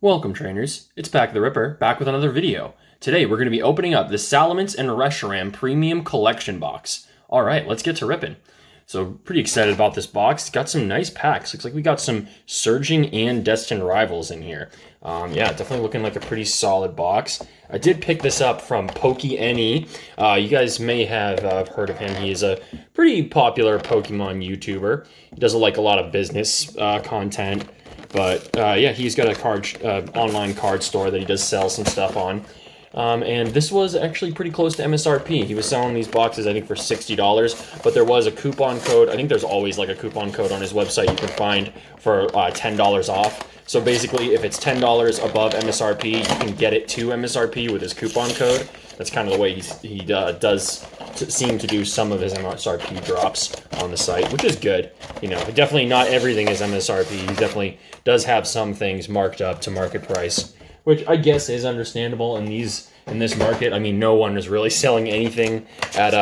Welcome trainers, it's Pack the Ripper, back with another video. Today we're going to be opening up the Salamence and Reshiram Premium Collection Box. Alright, let's get to ripping. So pretty excited about this box. Got some nice packs. Looks like we got some Surging and Destined Rivals in here. Yeah, definitely looking like a pretty solid box. I did pick this up from PokeNE. You guys may have heard of him. He is a pretty popular Pokemon YouTuber. He does like a lot of business content. But yeah, he's got a online card store that he does sell some stuff on. And this was actually pretty close to MSRP. He was selling these boxes, I think, for $60, but there was a coupon code. I think there's always like a coupon code on his website you can find for $10 off. So basically, if it's $10 above MSRP, you can get it to MSRP with his coupon code. That's kind of the way he does seem to do some of his MSRP drops on the site, which is good. You know, definitely not everything is MSRP. He definitely does have some things marked up to market price, which I guess is understandable in this market. I mean, no one is really selling anything at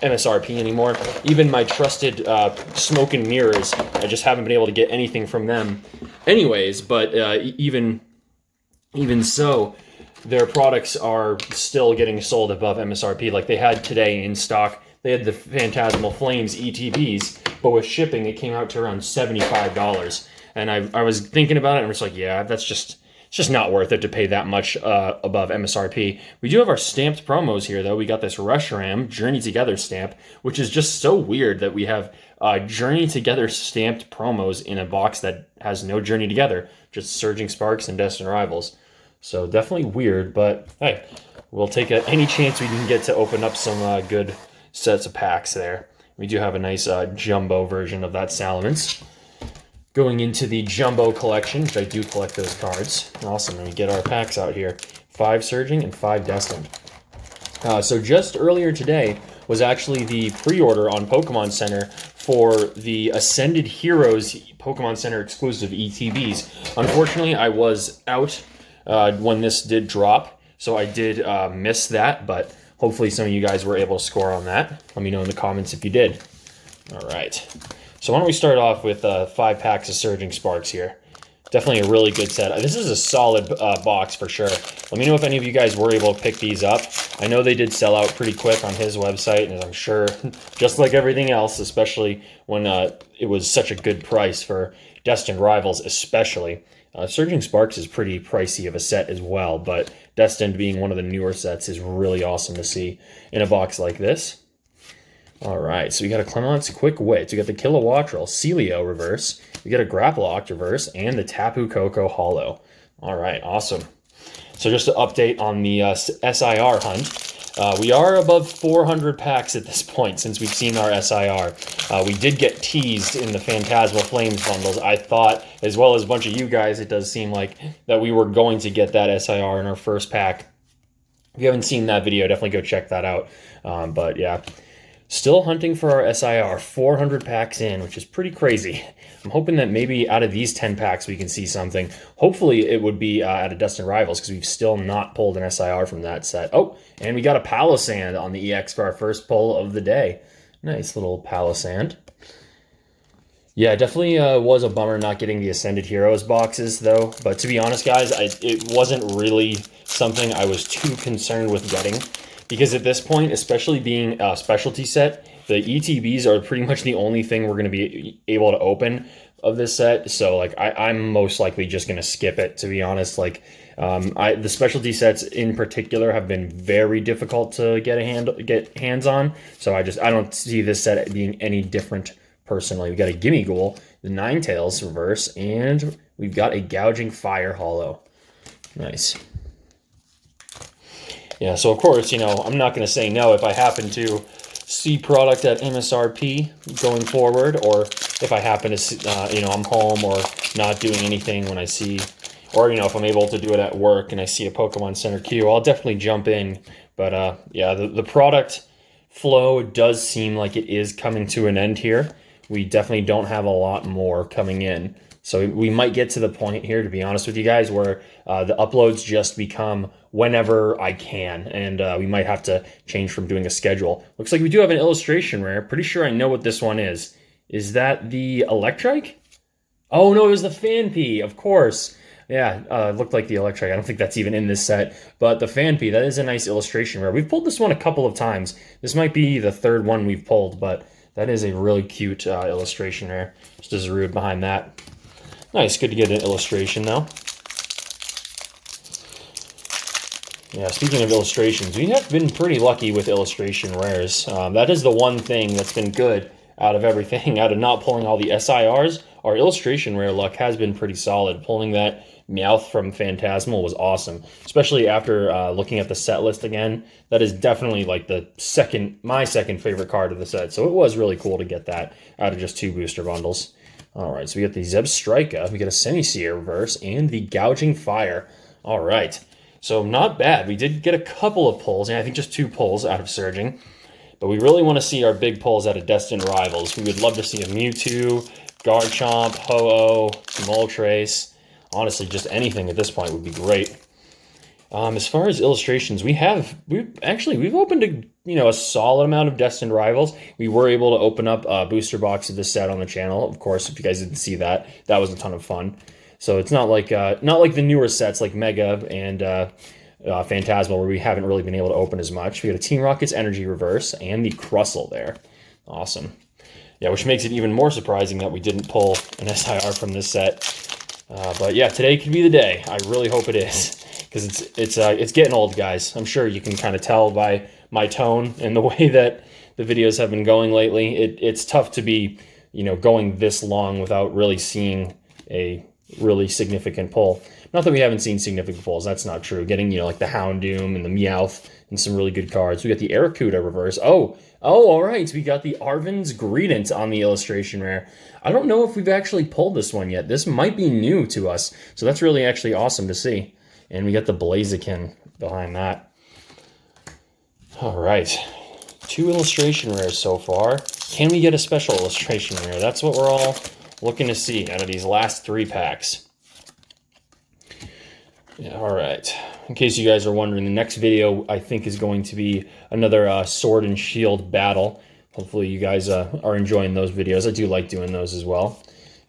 MSRP anymore. Even my trusted Smoke and Mirrors, I just haven't been able to get anything from them anyways. But even so, their products are still getting sold above MSRP. Like they had today in stock, they had the Phantasmal Flames ETBs, but with shipping, it came out to around $75. And I was thinking about it, and I was like, yeah, it's just not worth it to pay that much above MSRP. We do have our stamped promos here, though. We got this Reshiram Journey Together stamp, which is just so weird that we have Journey Together stamped promos in a box that has no Journey Together, just Surging Sparks and Destined Rivals. So definitely weird, but hey, we'll take any chance we can get to open up some good sets of packs there. We do have a nice jumbo version of that Salamence. Going into the Jumbo collection, which I do collect those cards. Awesome, and we get our packs out here. 5 Surging and 5 Destined. So just earlier today was actually the pre-order on Pokemon Center for the Ascended Heroes Pokemon Center exclusive ETBs. Unfortunately, I was out when this did drop, so I did miss that, but hopefully some of you guys were able to score on that. Let me know in the comments if you did. All right. So why don't we start off with 5 packs of Surging Sparks here. Definitely a really good set. This is a solid box for sure. Let me know if any of you guys were able to pick these up. I know they did sell out pretty quick on his website, and I'm sure, just like everything else, especially when it was such a good price for Destined Rivals especially. Surging Sparks is pretty pricey of a set as well, but Destined being one of the newer sets is really awesome to see in a box like this. All right, so we got a Clemence Quick Wit, we got the Kilowattrel Celio reverse, we got a Grapple reverse, and the Tapu Koko Holo. All right, awesome. So just to update on the SIR hunt, we are above 400 packs at this point since we've seen our SIR. We did get teased in the Phantasmal Flames bundles. I thought, as well as a bunch of you guys, it does seem like that we were going to get that SIR in our first pack. If you haven't seen that video, definitely go check that out. But yeah. Still hunting for our SIR, 400 packs in, which is pretty crazy. I'm hoping that maybe out of these 10 packs we can see something. Hopefully it would be out of Destined Rivals, because we've still not pulled an SIR from that set. Oh, and we got a Palossand on the EX for our first pull of the day. Nice little Palossand. Yeah, definitely was a bummer not getting the Ascended Heroes boxes, though. But to be honest, guys, it wasn't really something I was too concerned with getting. Because at this point, especially being a specialty set, the ETBs are pretty much the only thing we're going to be able to open of this set. So, like, I'm most likely just going to skip it, to be honest. Like, the specialty sets in particular have been very difficult to get hands on. So I don't see this set being any different personally. We got a Gimmighoul, the Ninetales reverse, and we've got a Gouging Fire Holo. Nice. Yeah, so of course, you know, I'm not going to say no if I happen to see product at MSRP going forward, or if I happen to see, you know, I'm home or not doing anything when I see, or, you know, if I'm able to do it at work and I see a Pokemon Center queue, I'll definitely jump in. But yeah, the product flow does seem like it is coming to an end here. We definitely don't have a lot more coming in. So we might get to the point here, to be honest with you guys, where the uploads just become whenever I can, and we might have to change from doing a schedule. Looks like we do have an illustration rare. Pretty sure I know what this one is. Is that the Electrike? Oh, no, it was the Phanpy, of course. Yeah, it looked like the Electric. I don't think that's even in this set. But the Phanpy, that is a nice illustration rare. We've pulled this one a couple of times. This might be the third one we've pulled, but that is a really cute illustration rare. Just as rude behind that. Nice, good to get an illustration, though. Yeah, speaking of illustrations, we have been pretty lucky with illustration rares. That is the one thing that's been good out of everything, out of not pulling all the SIRs. Our illustration rare luck has been pretty solid. Pulling that Meowth from Phantasmal was awesome, especially after looking at the set list again. That is definitely like my second favorite card of the set, so it was really cool to get that out of just 2 booster bundles. All right, so we got the Zebstrika, we got a Semi-Seer reverse, and the Gouging Fire. All right. So not bad. We did get a couple of pulls, and I think just 2 pulls out of Surging. But we really want to see our big pulls out of Destined Rivals. We would love to see a Mewtwo, Garchomp, Ho-Oh, Moltres. Honestly, just anything at this point would be great. As far as illustrations, we've opened a solid amount of Destined Rivals. We were able to open up a booster box of this set on the channel. Of course, if you guys didn't see that, that was a ton of fun. So it's not like the newer sets like Mega and Phantasmal where we haven't really been able to open as much. We got a Team Rocket's Energy Reverse and the Crustle there. Awesome. Yeah, which makes it even more surprising that we didn't pull an SIR from this set. But yeah, today could be the day. I really hope it is, because it's getting old, guys. I'm sure you can kind of tell by my tone and the way that the videos have been going lately. It's tough to be, going this long without really seeing a really significant pull. Not that we haven't seen significant pulls, that's not true. Getting, like the Houndoom and the Meowth and some really good cards. We got the Arrokuda reverse. Oh, all right. We got the Arven's Greedent on the illustration rare. I don't know if we've actually pulled this one yet. This might be new to us, so that's really actually awesome to see. And we got the Blaziken behind that. All right. 2 illustration rares so far. Can we get a special illustration rare? That's what we're all looking to see out of these last 3 packs. Yeah, all right. In case you guys are wondering, the next video I think is going to be another Sword and Shield battle. Hopefully you guys are enjoying those videos. I do like doing those as well.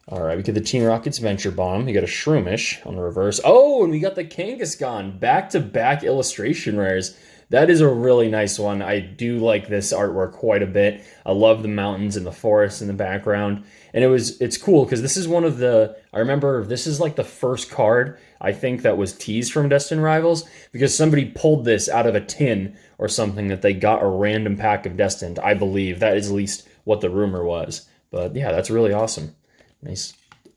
All right, we get the Team Rocket's Venture Bomb. We got a Shroomish on the reverse. Oh, and we got the Kangaskhan. Back-to-back illustration rares. That is a really nice one. I do like this artwork quite a bit. I love the mountains and the forest in the background. And it's cool because this is one of I remember this is like the first card I think that was teased from Destined Rivals, because somebody pulled this out of a tin or something that they got a random pack of Destined. I believe that is at least what the rumor was. But yeah, that's really awesome. Nice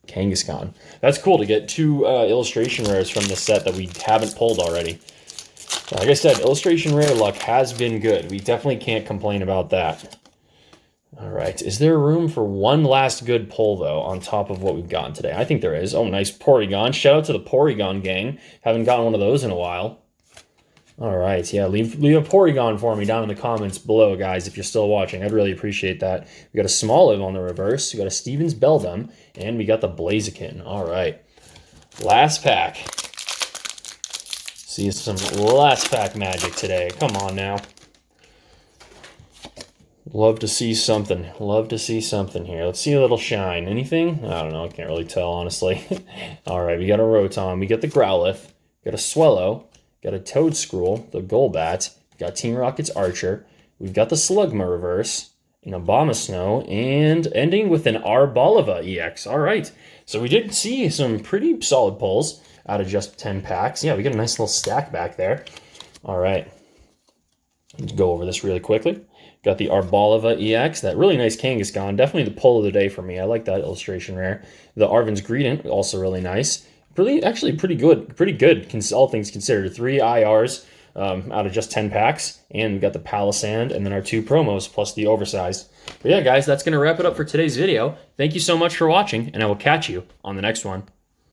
Kangaskhan. That's cool to get 2 illustration rares from this set that we haven't pulled already. Like I said, illustration rare luck has been good. We definitely can't complain about that. All right. Is there room for one last good pull, though, on top of what we've gotten today? I think there is. Oh, nice Porygon. Shout out to the Porygon gang. Haven't gotten one of those in a while. All right. Yeah, leave a Porygon for me down in the comments below, guys, if you're still watching. I'd really appreciate that. We got a Smoliv on the reverse. We got a Steven's Beldum. And we got the Blaziken. All right. Last pack. See some last pack magic today. Come on now. Love to see something. Love to see something here. Let's see a little shine. Anything? I don't know. I can't really tell, honestly. All right, we got a Rotom. We got the Growlithe. Got a Swellow. Got a Toadscruel. The Golbat. Got Team Rocket's Archer. We've got the Slugma reverse. An Abomasnow. And ending with an Arboliva EX. All right. So we did see some pretty solid pulls out of just 10 packs. Yeah, we got a nice little stack back there. All right. Let's go over this really quickly. Got the Arboliva EX, that really nice Kangaskhan. Definitely the pull of the day for me. I like that illustration rare. The Arven's Greedent, also really nice. Actually pretty good, all things considered. 3 IRs out of just 10 packs. And we got the Palisand, and then our 2 promos, plus the oversized. But yeah, guys, that's going to wrap it up for today's video. Thank you so much for watching, and I will catch you on the next one.